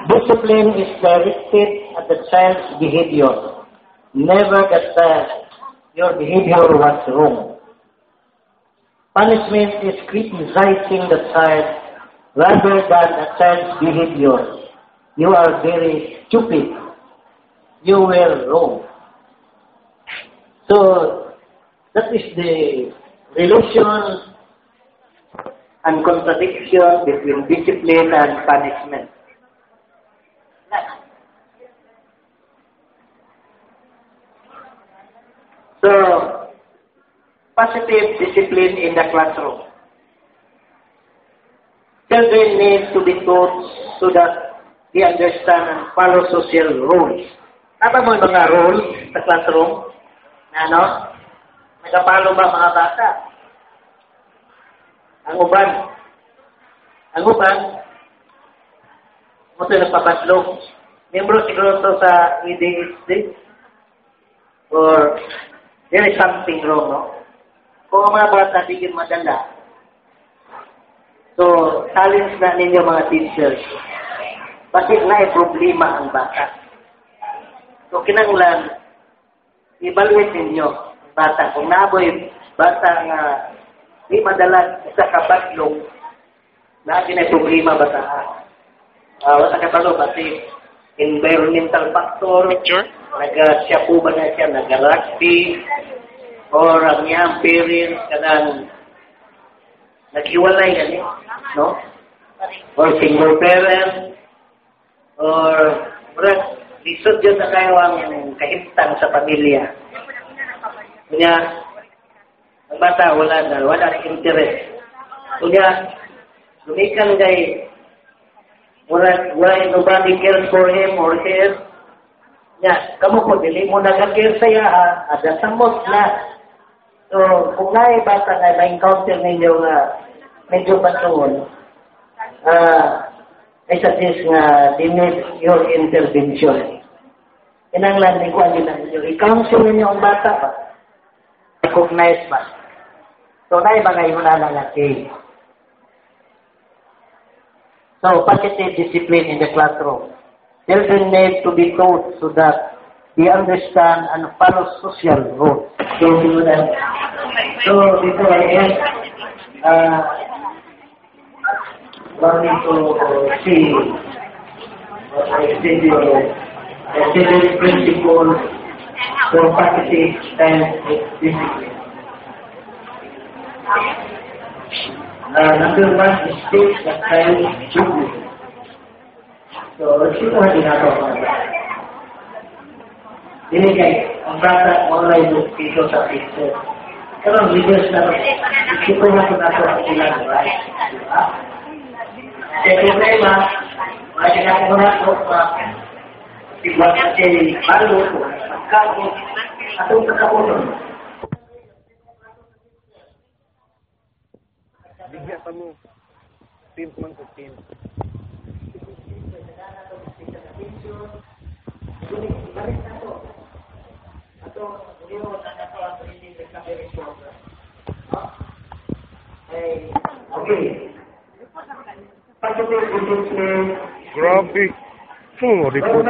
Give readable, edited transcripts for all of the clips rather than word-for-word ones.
Discipline is directed at the child's behavior, never that your behavior was wrong. Punishment is criticizing the child rather than a child's behavior. You are very stupid. You were wrong. So, that is the relation and contradiction between discipline and punishment. So, positive discipline in the classroom. Children need to be taught so that they understand and follow social rules. Tama mo yung mga rules sa classroom? Ano? Nagapalo ba mga bata? Ang uban, ito nagpapaslong. Membro siguro ito sa EDHD. Or, there is something wrong, no? Kung ang mga bata di madala, so, challenge na ninyo mga teachers. Bakit na problema ang bata? So, kinanglan, evaluate ninyo ang bata. Kung naboy bata nga di madala sa kabatlong, lagi na problema bata. Wala kabalo kasi environmental factor, nag-siyapo ba na siya, nag-rugby, or ang iyang parents, kanang naghiwalay yan no? Or single parent, or lisod yun na kayo ang kahimtang sa pamilya. Kanya, ang bata, wala interest. Kanya, lumikan kay wala nobody cares for him or her. Kanya, kamu po, dili mo nag-care sa'ya, ada samot na. So, kung na'y bata na na-encounter ninyo nga medyo patungon, I suggest nga they need your intervention. Kinanglan ni kuha nila ninyo. I-counsel ninyo ang bata ba? Recognize ba? So, na'y mga imunala nga kay. So, positive discipline in the classroom. Children need to be taught so that they understand and follow social rules. So before I end, wanting to see what I said the principle for positive and discipline. Number one is state the child duty. So, sino ang ginagawa ko? Dinigay, ang bata online dito sa picture. Pero ang leaders na ito na ito ang ilang, right? Kaya problema, wala na ako na ito iba kasi balo, pagkako, atong pagkakulong. Bigyan pa mo. Pimp man ko pimp. Grabe. Sino mo report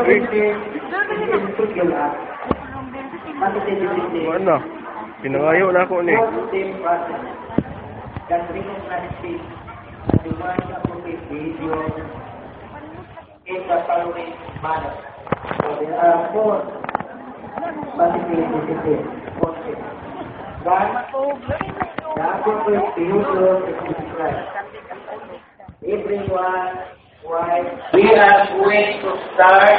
Mana? Pinangayo na ako ni. In the following manner. So there are four positive disciplines. One, the appropriate behavior is described. Everyone, why? We are going to start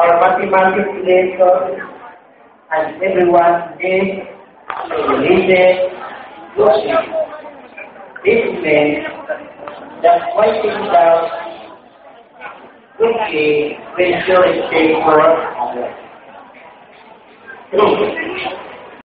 our mathematics lesson, and everyone is listen, listen. This means that writing down quickly will show a state for others.